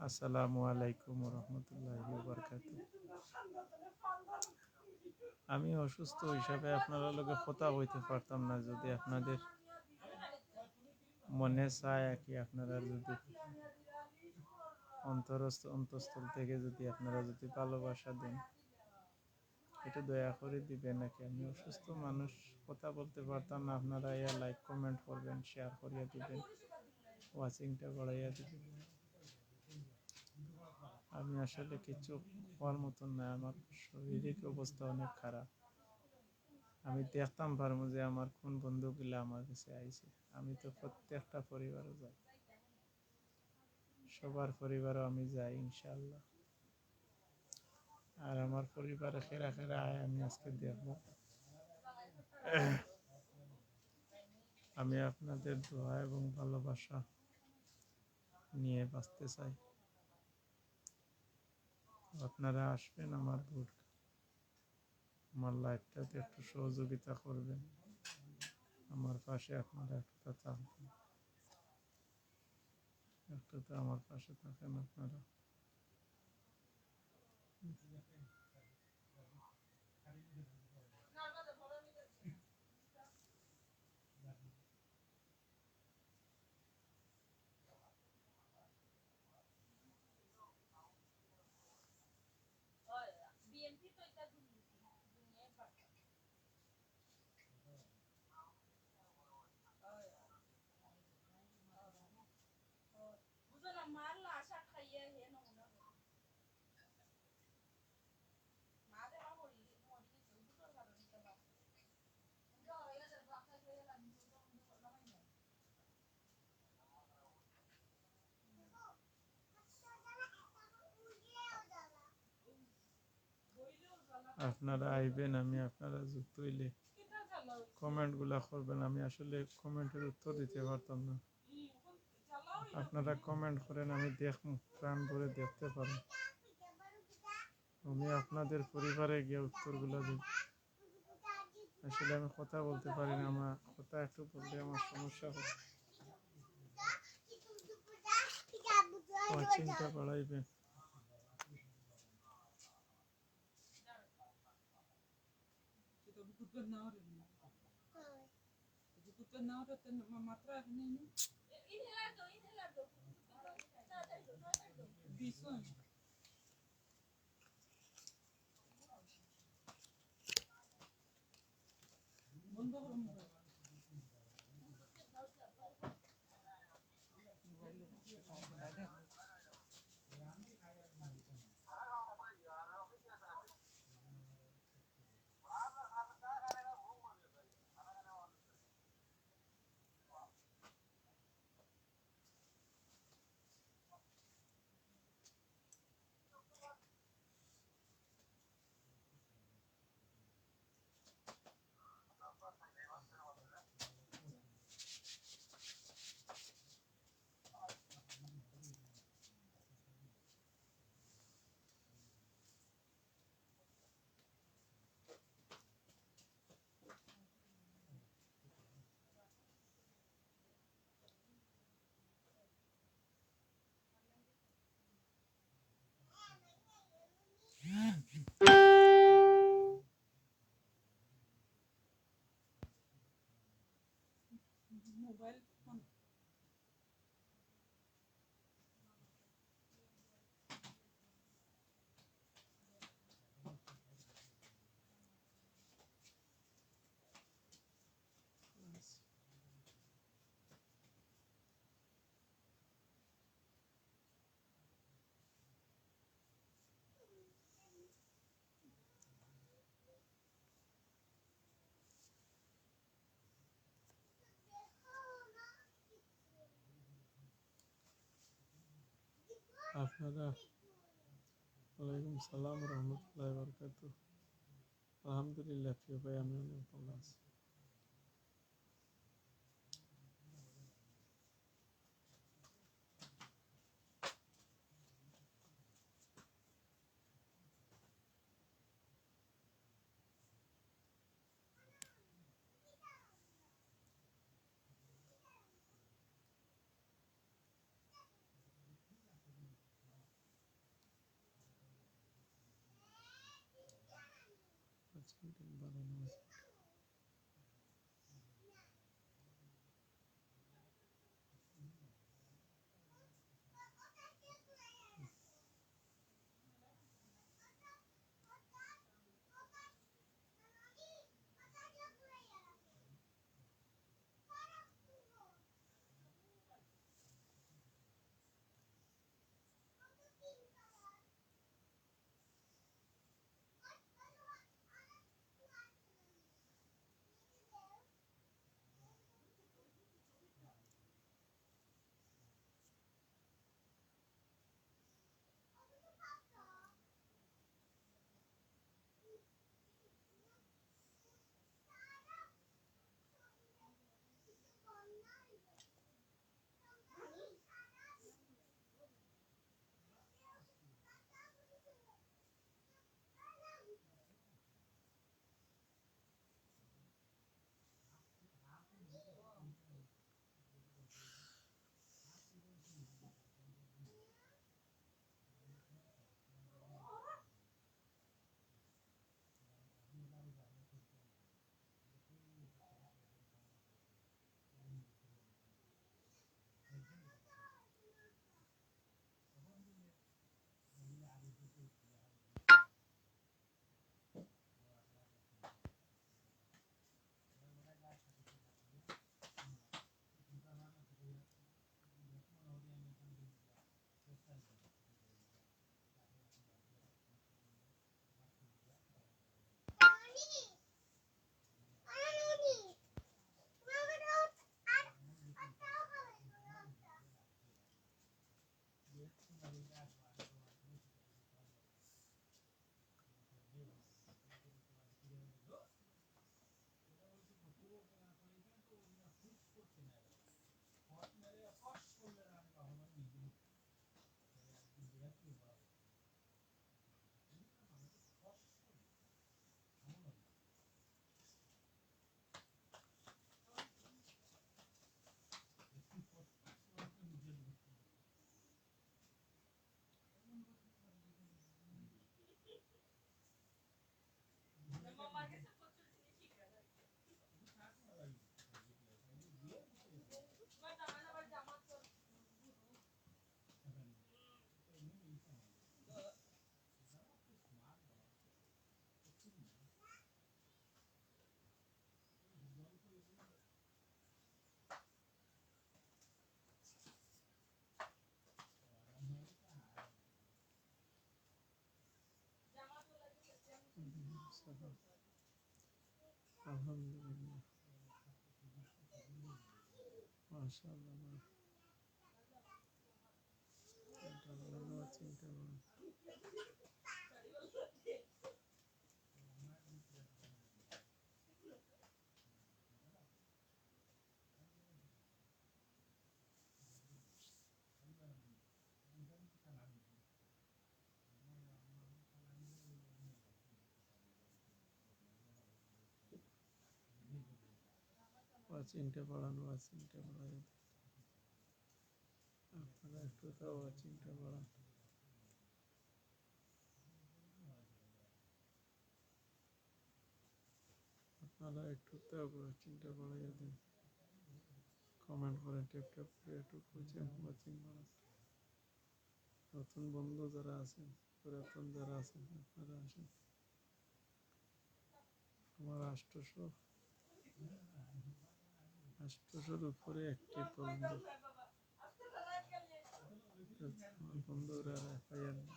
আসসালামু আলাইকুম রহমতুল্লাহি ওয়া বারাকাতুহু। আমি অসুস্থ হিসাবে আপনারা লগে কথা হইতে পারতাম না যদি আপনাদের মনে চায় কি আপনারা যদি অন্তঃস্থল থেকে যদি আপনারা যদি ভালোবাসা দেন একটু দয়া করে দিবেন নাকি। আমি অসুস্থ মানুষ, কথা বলতে পারতাম না। আপনারা ইয়া লাইক কমেন্ট করবেন, শেয়ার করিয়া দিবেন, ওয়াচিংটা বাড়াইয়া দিবেন। আমি আসলে কিছু হওয়ার মতন না, আমার শারীরিক অবস্থা অনেক খারাপ। আমি দেখতাম পারবো যে আমার কোন বন্ধুগুলা আমার কাছে আইছে। আমি তো প্রত্যেকটা পরিবারও যাই, সবার পরিবারও আমি যাই ইনশাআল্লাহ। আর আমার পরিবারে খেরা খেরা আয় আমি আজকে দেখবো। আমি আপনাদের দোয়া এবং ভালোবাসা নিয়ে বাঁচতে চাই। আপনারা আসবেন আমার ভোট, আমার লাইফটাতে একটু সহযোগিতা করবেন, আমার পাশে আপনারা একটা থাকবেন, একটু তো আমার পাশে থাকেন আপনারা। আপনারা আইবেন, আমি আপনারা যুক্ত হইলে কমেন্টগুলা করবেন। আমি আসলে কমেন্টের উত্তর দিতে পারতাম না। আপনারা কমেন্ট করেন, আমি দেখব, প্রাণ ভরে দেখতে পারি। আমি আপনাদের পরিবারে গিয়ে উত্তরগুলো দিই। আসলে আমি কথা বলতে পারি না, আমার কথা একটু বললে আমার সমস্যা হয়। ওয়াচিংটা বাড়াইবেন। আপনারা ওয়ালাইকুম সালাম রহমতুল্লাহ বরকাত। আলহামদুলিল্লাহ প্রিয় ভাই, আমি অনেক ভালো আছি। চিনতে বাড়ানো আছে। আলহামদুলিল্লাহ, মাশাআল্লাহ, চিন্তা বাড়ানো, চিন্তা বাড়ানো। চিন্তা বাড়ানো, চিন্তা বাড়ানো। আপনারা একটু তাও চিন্তা বাড়ান। আপনারা একটু তাও চিন্তা বাড়াইয়া দিন। কমেন্ট করে ট্যাপ ট্যাপ করে একটু খুঁজছেন ওয়াচিং বাড়ান। নতুন বন্ধু যারা আছেন, পুরাতন যারা আছেন, আপনারা আসেন। আমার 800-র উপরে একটি বন্ধু। আমার বন্ধুরা পাইয়েন না।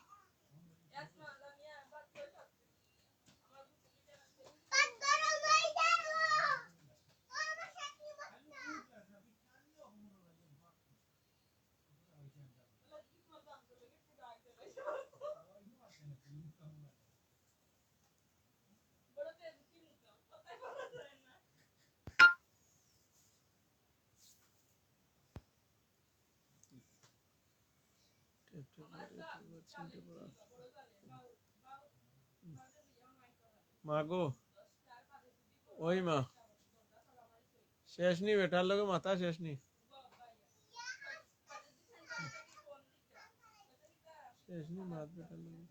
মাগো, ওই মা শেষ নি, বেটার লগে মাথা শেষ নি, শেষ নি মাত বেটার লগে।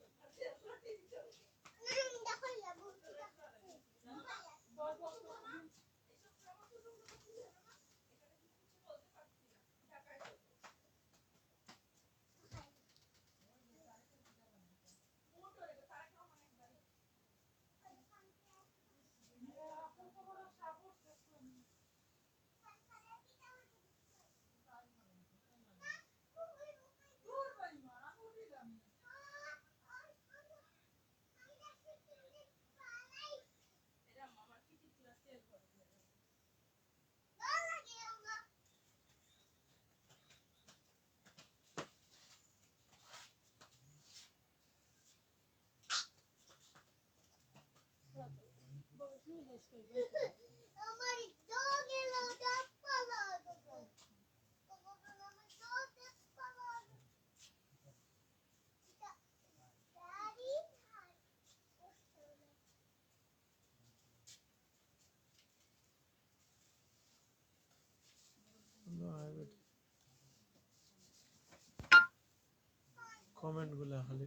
কমেন্ট গুলা খালি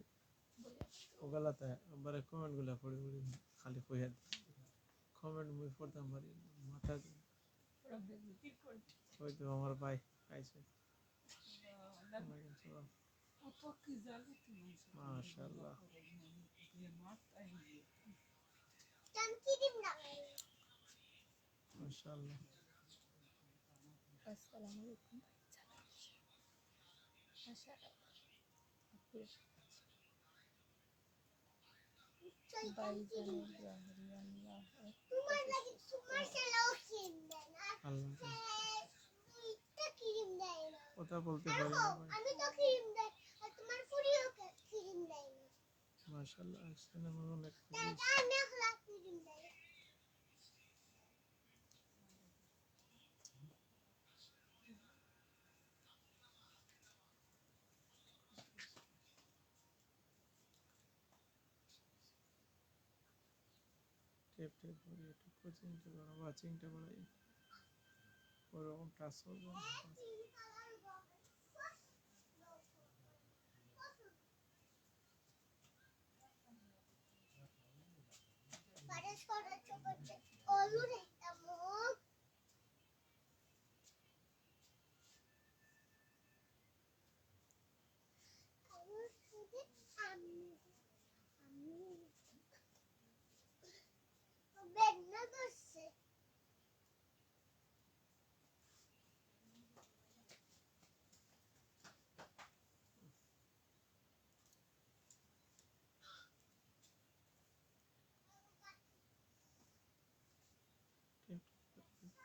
ওগুলাতে একবারে কমেন্ট গুলা পড়ে পড়ে খালি কইয়া কমেন্ট মুই পড়তাম পারি মাথা ওই তো আমার ভাই আইছে মাশাআল্লাহ মাশাআল্লাহ আসসালামু আলাইকুম ভাইজানের গ্রাহরি আল্লাহ কথা বলতে পারি না ভাই মাশাআল্লাহ আসছেন আমার অনেক টেপ টেপ করে একটু কোচিংটা করো ওয়াচিংটা বাড়াই ওরকম টাচ করবো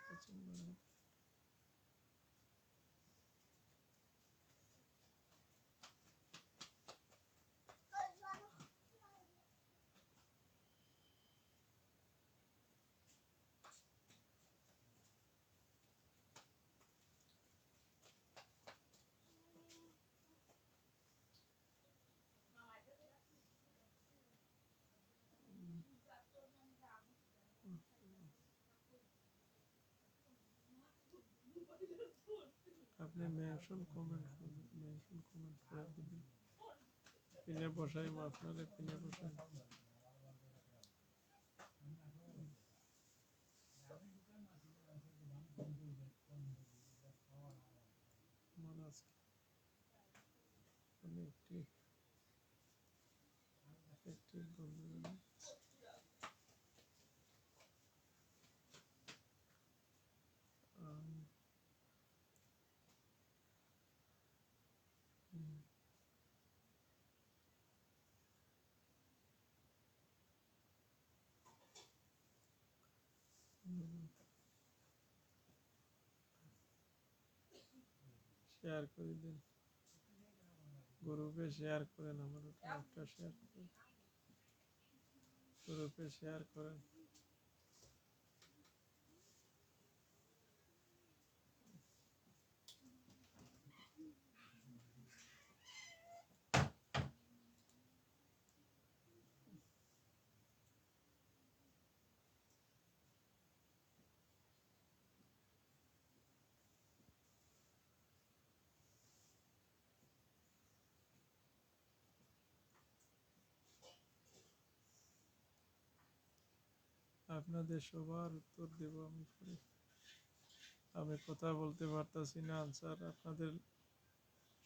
কোচিং বাড়াই আপনি মেনশন কমেন্ট করে দিবেন পিনে বসাই আপনারে পিনে বসাই মনে আছে আমি একটি বন্ধু শেয়ার করে দিন গ্রুপে শেয়ার করেন আমার একটা শেয়ার করেন গ্রুপে শেয়ার করেন আপনাদের সবার উত্তর দেব আমি পরে। আমি কথা বলতে পারতাছি না, আনসার আপনাদের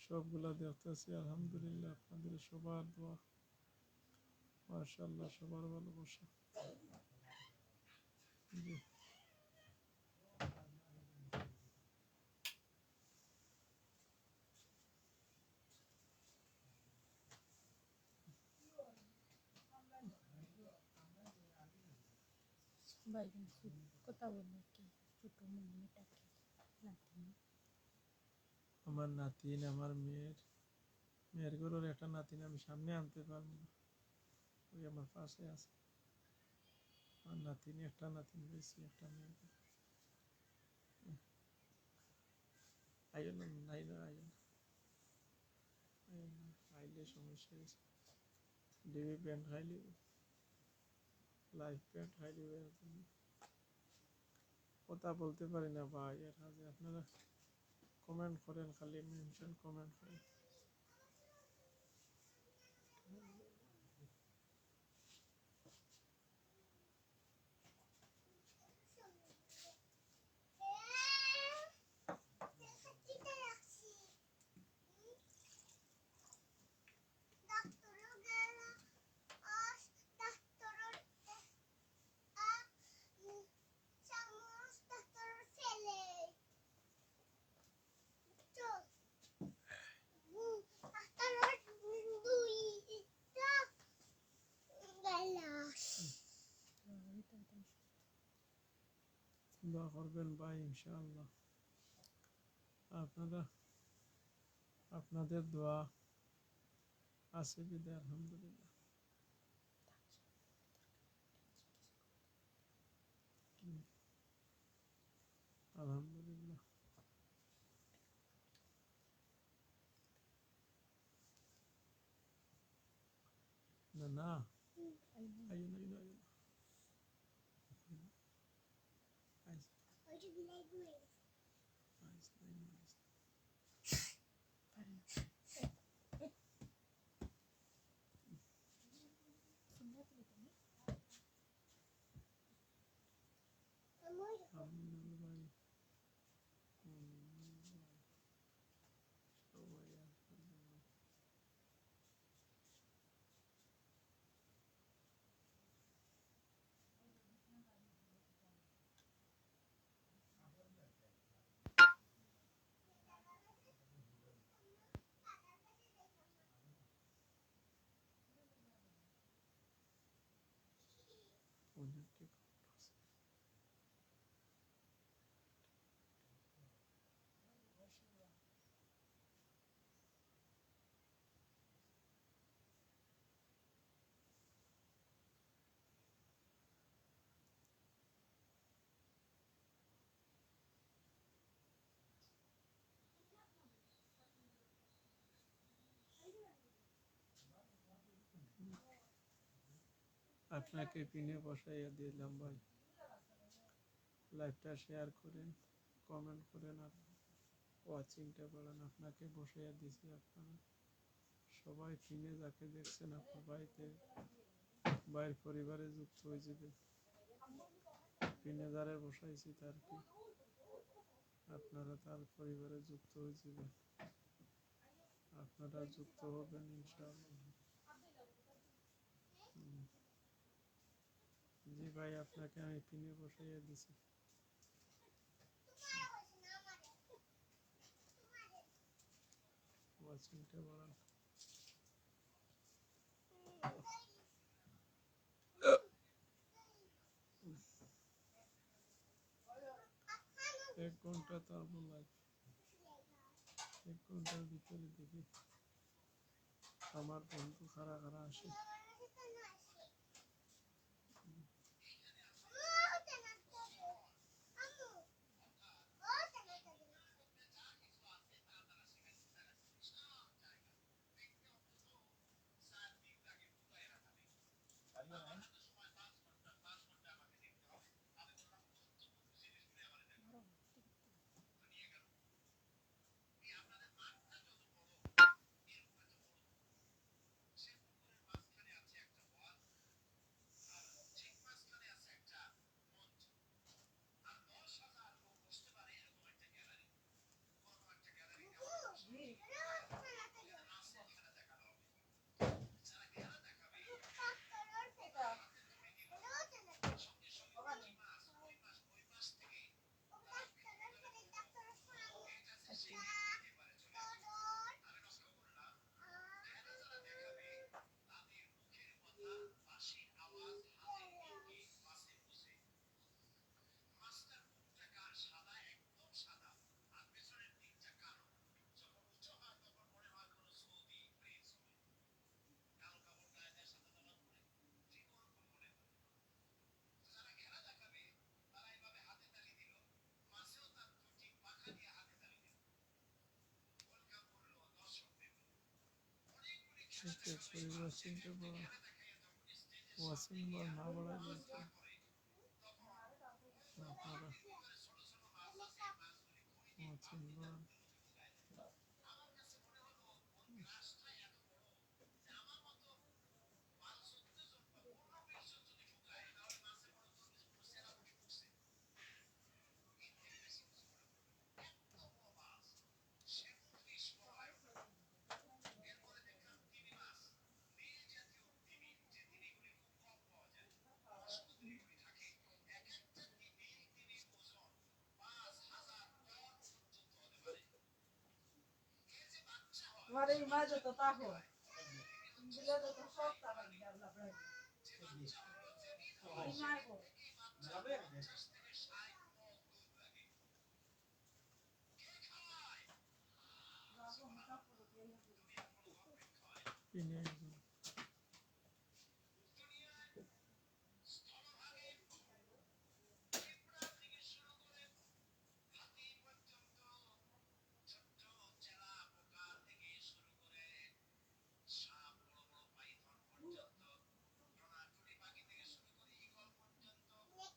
সবগুলা দেখতেছি। আলহামদুলিল্লাহ, আপনাদের সবার দোয়া, মাশাআল্লাহ, সবার ভালোবাসা। জি। বাইগান কথা বললো কি ছোট মেয়েটা কি নাতিনি আমার নাতিন, আমার মেয়ের ঘরের একটা নাতিন আমি সামনে আনতে পারবো না, ওই আমার পাশে আছে। আমার নাতিন, একটা নাতিন হয়েছে, একটা মেয়ের ঘরে। আইও না, নাই না, আইও না, আইও না, আইলে সমস্যা আছে। ডিবি প্যান্ট খাইলি, লাইফ প্যান্ট খাইলি, কথা বলতে পারি না ভাই। এর কাজে আপনারা কমেন্ট করেন, খালি মেনশন কমেন্ট করেন। দোয়া করবেন ভাই, ইনশাআল্লাহ। আপনারা, আপনাদের দোয়া আছে বিদায়, আলহামদুলিল্লাহ। আলহামদুলিল্লাহ। না না, আইও না, আইও না, আইও না, আইস, আইস, নাই না, আইস। আমি না ভাই, সবাই আসবেন ভাই। অনেককে আপনাকে পিনে বসাইয়া দিলাম ভাই। লাইভটা শেয়ার করেন, কমেন্ট করেন, আর ওয়াচিংটা বাড়ান। আপনাকে বসাইয়া দিছি, আপনারা সবাই পিনে যাকে দেখছেন আপনার বাড়িতে, ভাইয়ের পরিবারে যুক্ত হয়ে যাবেন। পিনে যারে বসাইছি তার কি, আপনারা তার পরিবারে যুক্ত হয়ে যাবেন। আপনারা যুক্ত হবেন ইনশাআল্লাহ। জি ভাই, আপনাকে আমি পিনে বসাইয়া দিছি। ওয়াচিংটা বাড়ান। এক ঘন্টা তারপর লাইভ, 1 ঘন্টার ভিতরে দেখি আমার বন্ধু কারা কারা আসে। এতে পরিবার চিনতে পারা ওয়াসিনবার না বলা যেত আপনারা ওয়াসিনবার তোমার এই মা যত তাহো দিলে যত সব টাকা দিলাম না প্রায় এই মা গো কিনে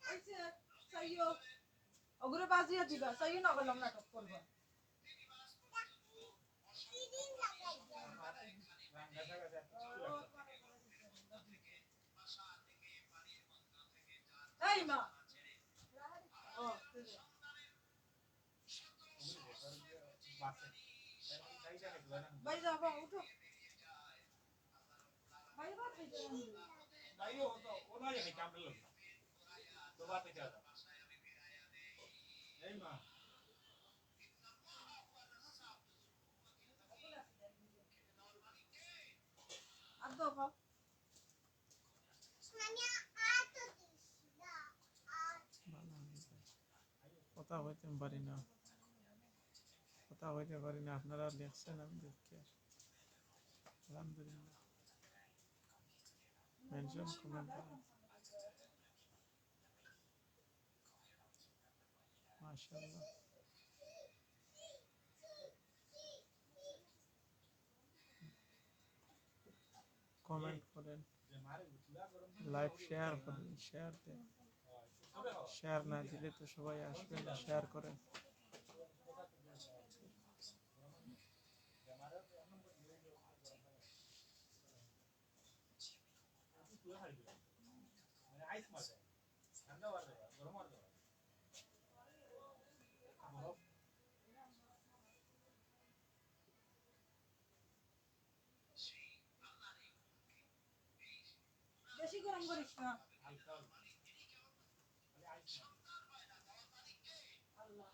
আইছে সাইয়ো ওগুলো বাজিয়ে দিবা সাইয়ো না বললাম নাটক করবা এই মা ও ভাই যাবা উঠো ভাই বাদ দিতে भाई वो तो वो ना ये कैमरा लग तो बात क्या था नहीं मां আর দাও বাবা কথা হইতে পারি না আপনারা দেখছেন আমি দেখছি আলহামদুলিল্লাহ মেনশন কমেন্ট করেন মাশাআল্লাহ কমেন্ট করেন লাইভ শেয়ার করেন শেয়ার না দিলে তো সবাই আসবে না শেয়ার করেন मैंने आइस मार दिया ठंडा मार दिया गरम मार दिया बर्फ বেশি গরম করিস না हल्का अरे आइस আল্লাহ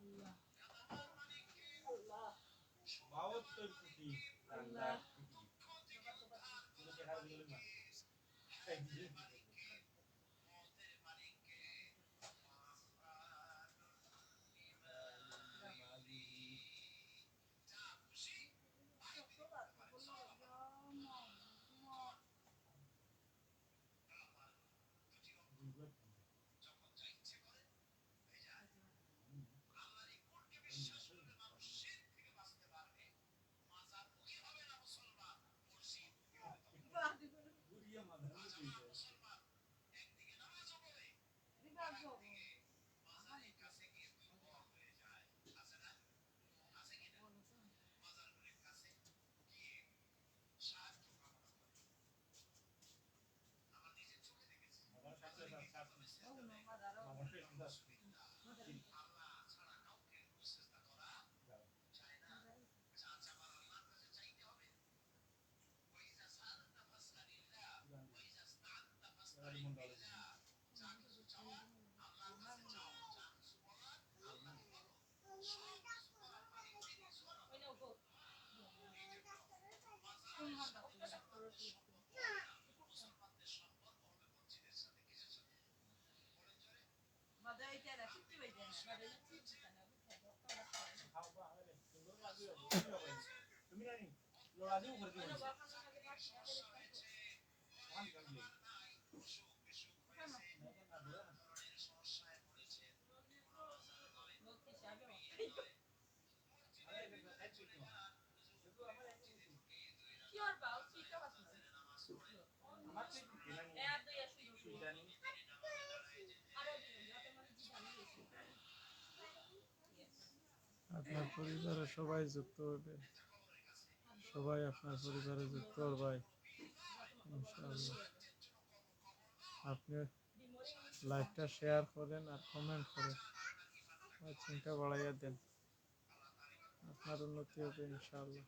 আল্লাহ আল্লাহ बहुत तो कुटी আল্লাह पूरा के हाथ दिल में पूरी माधर में पी गए তুমি জানি লড়াই করে দিও हाँ निकल गई কি আর বাউ কি কা বাস না আমার ঠিক কিনা এ আর দুই আসি কি জানি আরো দিন রাতে মানে জি জানি গেছি আপনার পরিবারে সবাই যুক্ত হবে, সবাই আপনার পরিবারে যুক্ত হবে ইনশাআল্লাহ। আপনি লাইভটা শেয়ার করেন আর কমেন্ট করেন আর চিন্তা বাড়াইয়া দেন, আপনার উন্নতি হবে ইনশাআল্লাহ।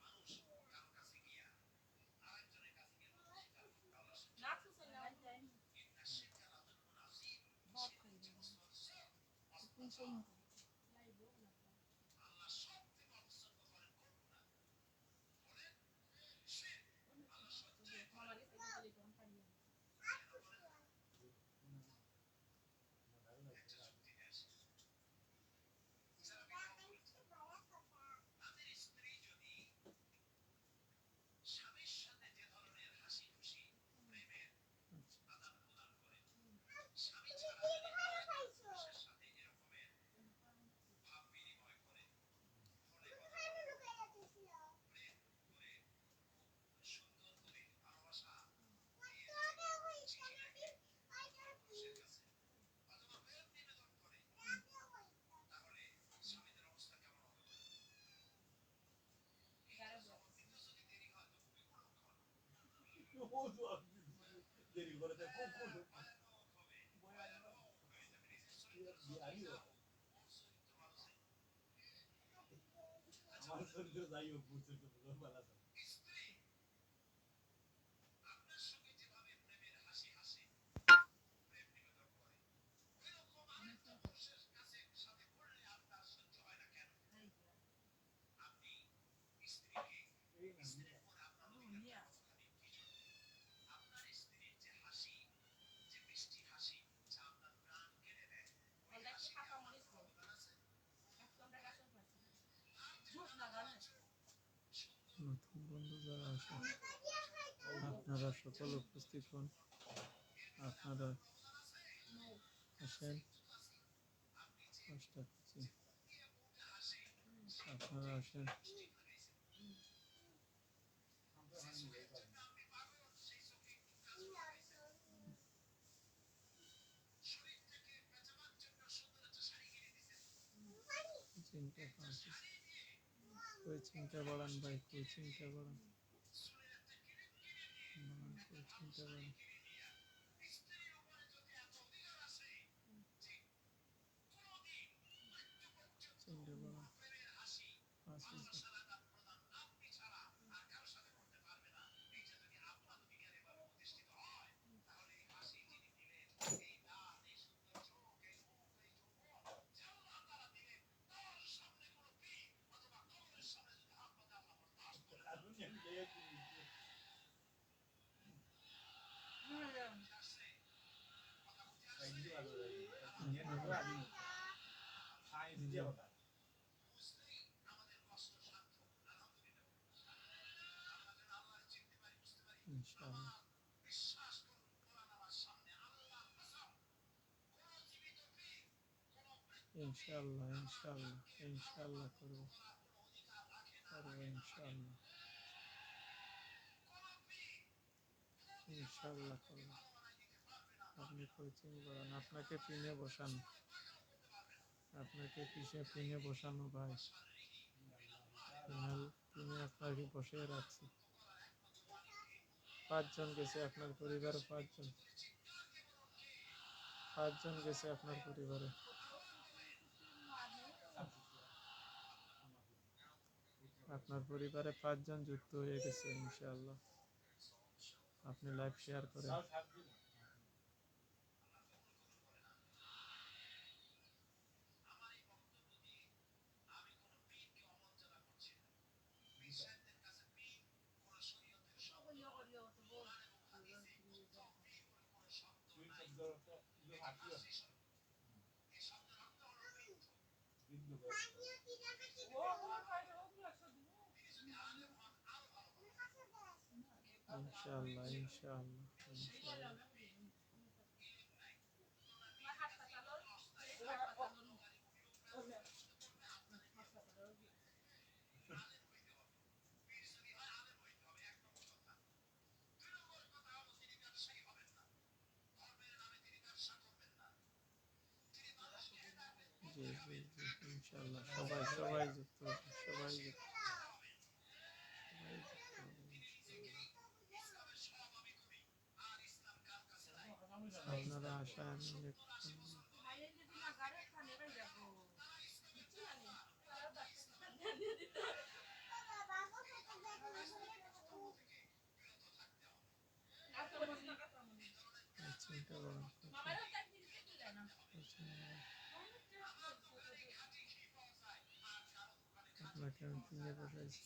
না খুশি না টাইম बहुत खाई इतनी सही লাইবো না মামা রে টেলিগ্রাম পারিয়া দেরি করে তো খুব খুব আমার শরীর যাই হোক বুঝতে তো ভালো আছে বলটা কি খাতা মরিস লো একদম টাকা সব আছে জুস না গানে নতুন বন্ধু যারা আছেন আপনারা সকল উপস্থিত হন, আপনারা আসেন, পাঁচটা খুঁজি আপনারা আসেন। চিন্তা পাচ্ছি कोई चिंता बढ़ान भाई, कोई चिंता बढ़ान कोई चिंता बढ़ान चिंता बढ़ान आशीष इंशाल्लाह इंशाल्लाह इंशाल्लाह इंशाल्लाह करो इंशाल्लाह इंशाल्लाह करो। আপনি কোচিং করেন, আপনাকে পিনে বসানো, আপনাকে কিসে পিনে বসানো ভাই, পিনে আপনাকে বসিয়ে রাখছি। 5 জন গেছে আপনার পরিবারে, 5 জন গেছে আপনার পরিবারে। আপনার পরিবারে 5 জন যুক্ত হয়ে গেছে ইনশাআল্লাহ। আপনি লাইভ শেয়ার করেন। इंशाल्लाह इंशाल्लाह इंशाल्लाह ইনশাআল্লাহ সবাই সবাই যুক্ত হবে, সবাই যুক্ত সবাই যুক্ত হবে ইনশাআল্লাহ। আপনারা আশায় আমি ব্যক্ত মায়ের যদি না গাড়ি খানে রয়ে যাবো বুঝছি আমি চিন্তা করেন মামারও তো একদিন কেটে যায় না আপনাকে আমি কিনে পাঠাইছি।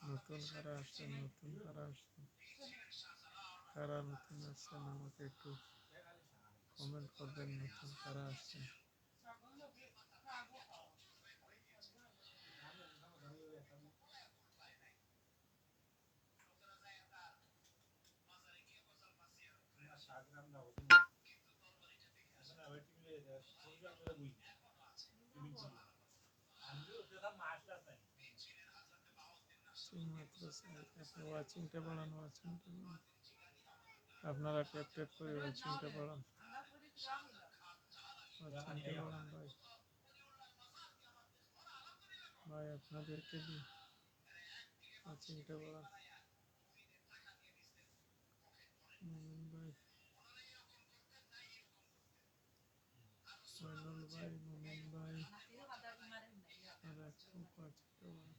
নতুন কারা আসছেন, নতুন কারা আসছেন, কারা নতুন আসছেন আমাকে একটু কমেন্ট করবেন, নতুন কারা আসছেন। মাত্র আপনি ওয়াচিংটা বাড়ান, ওয়াচিংটা বাড়ান, আপনারা ট্যাপ ট্যাপ করে ওয়াচিংটা বাড়ান, ওয়াচিংটা বাড়ান ভাই, ভাই আপনাদেরকে দিই ওয়াচিংটা বাড়ান। ভাই সোহেনুল ভাই, মোমিন ভাই, আর একটু ওয়াচিংটা বাড়ান।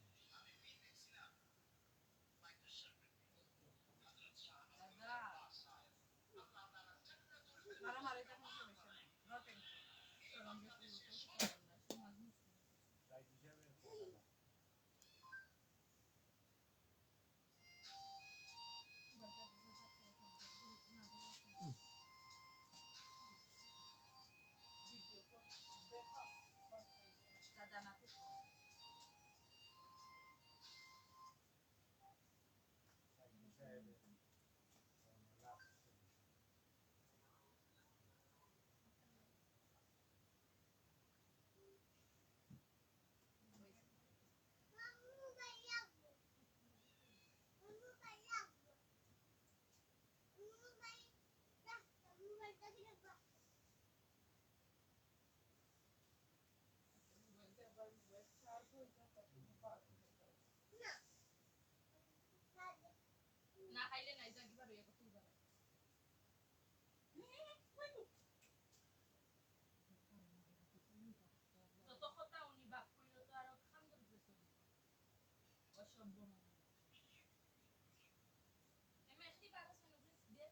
না খাইলে নাই যা দিবার হইয়া কত দিবার যত কথা উনি বাপ কইলো তো আরো খান ধরবে অসভ্য মানুষ এমএসটি পারছ না দিয়ে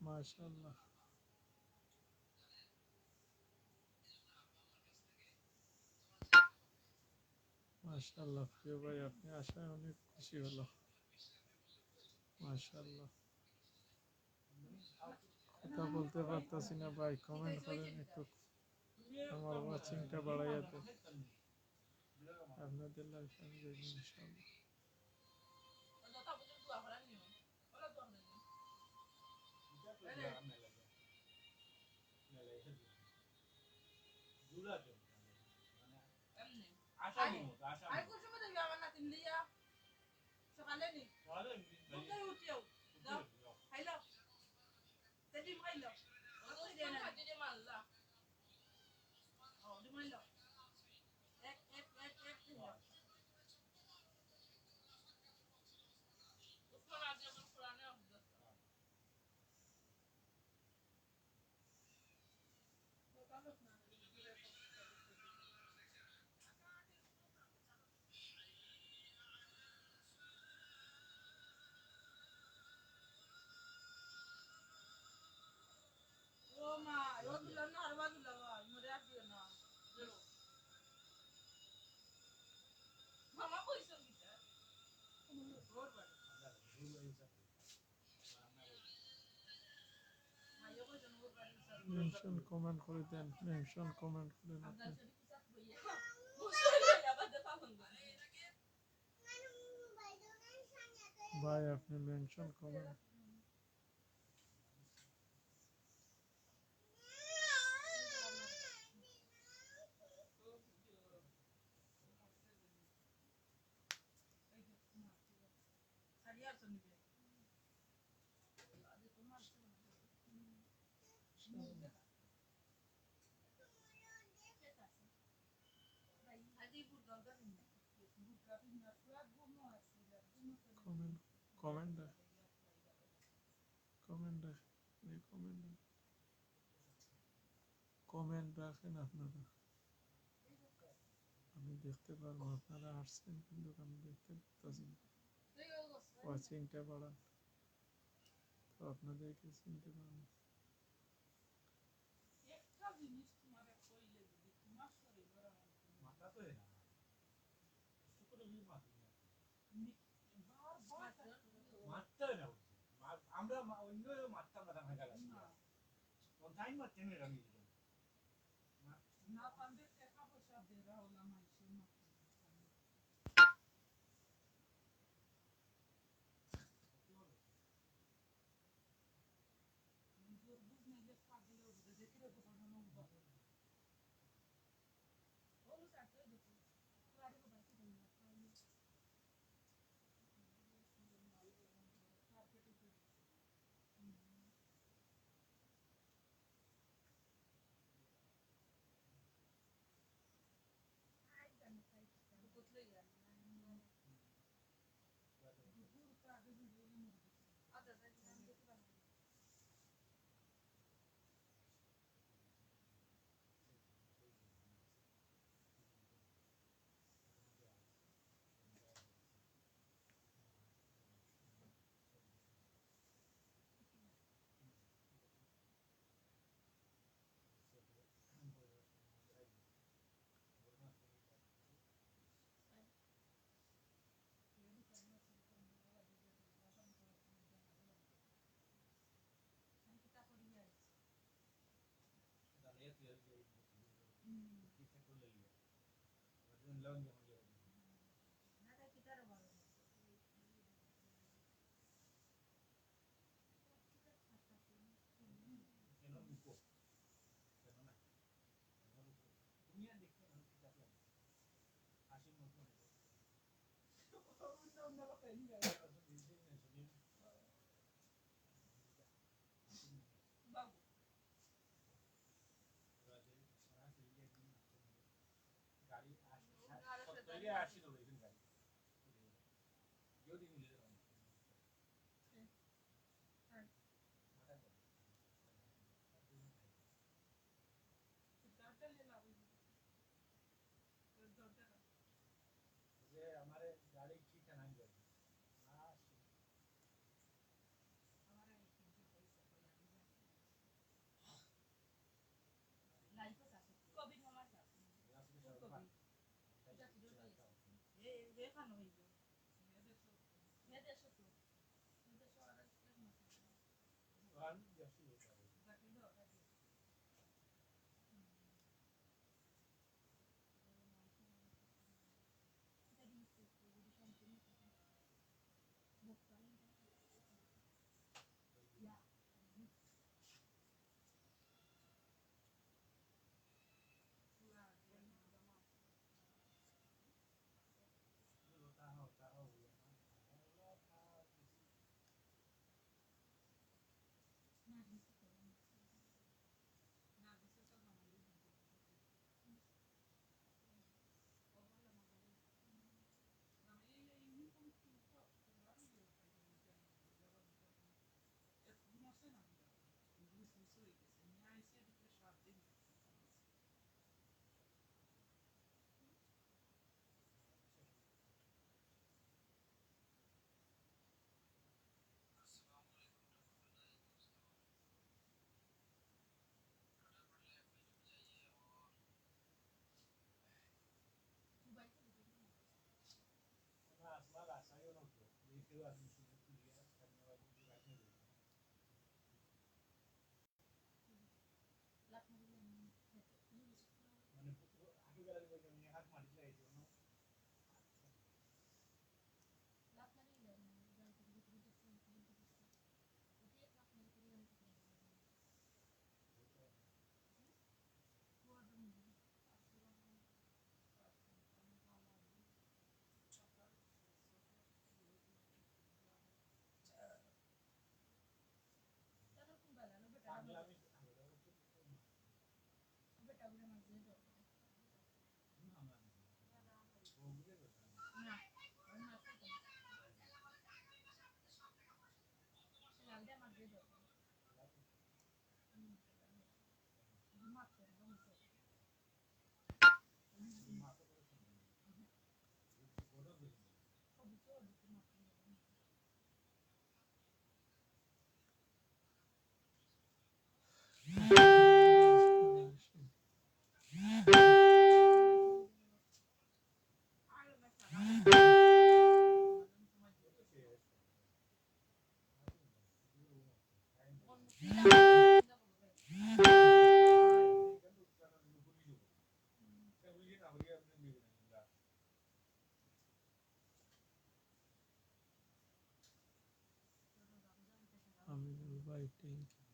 মাশাআল্লাহ, মাশাআল্লাহ প্রিয় ভাই, আপনি আসায় অনেক খুশি হলো। মাশাআল্লাহ, কথা বলতে পারতাছি না ভাই, কমেন্ট করেন একটু, আমার ওয়াচিংটা বাড়াইয়া দেন। আপনাদের লাইফ আমি দেখব ইনশাআল্লাহ। যত বুঝুন দোয়া করার নিয়ম ওলা দোয়া করেন এমনি আই কোন সময় দেখবি আমার নাতিন লিয়া সকালে নি ঘুম থেকে উঠিও যাও খাইলো ডিম খাইলো ডিম মারলা ও ডিম খাইলো এক খাইলো উপর আগে আমার কোরআনে অবদান ও মা ও দিল না আর বাদ দিল মরে আর দিও না মামা কইছো কিটা রোড বাড়ি মাইও কইছো রোড বাড়ি মেনশন কমেন্ট করে দেন, মেনশন কমেন্ট করেন আপনি। ভাই আপনি mention comment. Comment, comment, comment, comment, comment রাখেন আপনারা, আমি দেখতে পারবো আপনারা আসছেন কিন্তু আমি দেখতে পাচ্ছি না। ওয়াচিংটা বাড়ান তো আপনাদেরকে চিনতে পারবো। একটা জিনিস তোমার কইলে যদি তোমার শরীর মাথা তো না শুক্র কি মাথা মারতে না আমরা অন্য মারতাম না ঢাকা গেলাম কোন টাইম মারতে না আমি না পারলে টাকা পয়সা দেরা হলো মাইসের মতো নিজের বুঝ নিলে পাগলে উঠে দেখে রেখে পড়ানো উঠবে বলো চাচা দেখো গাড়ি को बैठ गई है कारपेट पे आई जाने चाहिए कुतले यार दूर का आगे भी बोली मुझे आधा आधा हम देखते हैं हमारे गाड़ी ठीक है ना দেখানো হইব মেয়েদের ছোট মেয়েদের সবার আমি বেশি হইতে হবে। আমিনুল ভাই থ্যাংক ইউ।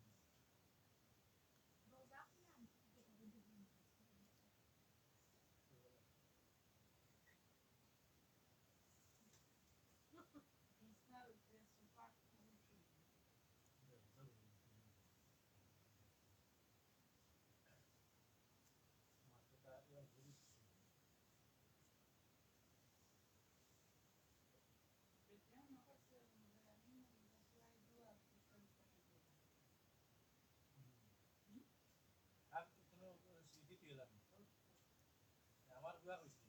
আমার বিয়া হয়েছে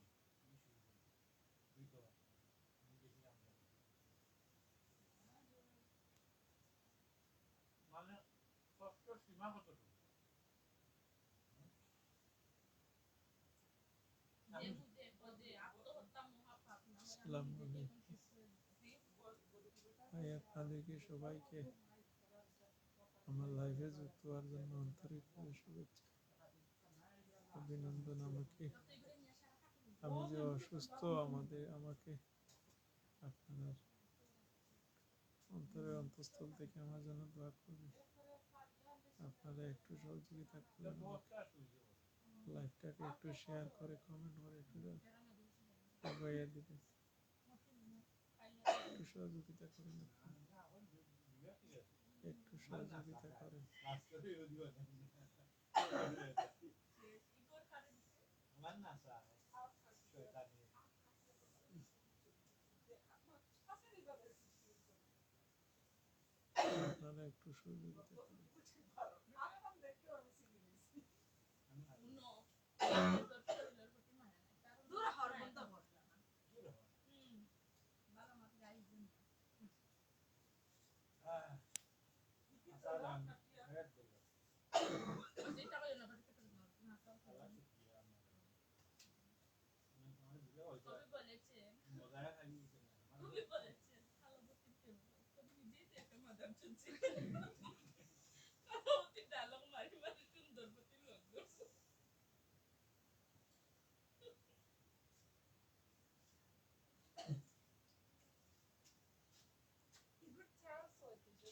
মানে কষ্ট সীমা কতটুকু আসসালামু আলাইকুম ভাই, আপনাদেরকে সবাইকে আমার লাইভে যুক্ত হওয়ার জন্য আন্তরিকভাবে শুভেচ্ছা অভিনন্দন। আমি যে অসুস্থ, আমাকে আপনারা অন্তরের অন্তঃস্থল থেকে আমার জন্য দোয়া করবেন। আপনারা একটু সহযোগিতা করবেন, লাইভটাকে একটু শেয়ার করে কমেন্ট করে একটু এগিয়ে দিবেন, একটু সহযোগিতা করেন, একটু সহযোগিতা করেন। আমার না স্যার আপনারা একটু সহযোগিতা করেন। তুমি বলেছেন কালাবতী প্রেম তুমি নিজেই তো একটা মাদার চলছে কালাবতী ডায়লগ মারি মারি সুন্দরবতী লোক ধরছো এবার চান্স হয়তো যে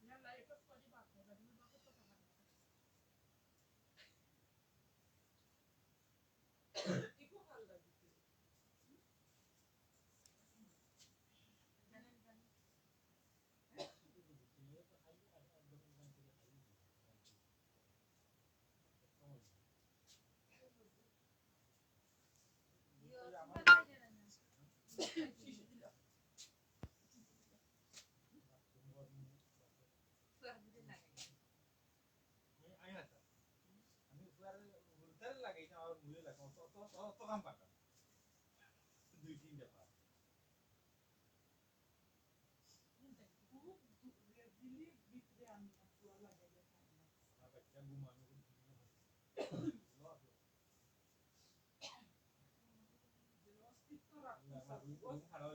না না এটা পরে বাদ হবে তুমি বাকি তো টাকা দিতে ইকো ভাল লাগে জানেন জানেন আমি উল্টারে লাগাই না আর মুলে লাগাই তো কাম পাতা 2-3 দফা আমার বাচ্চা ঘুমানো খারাপ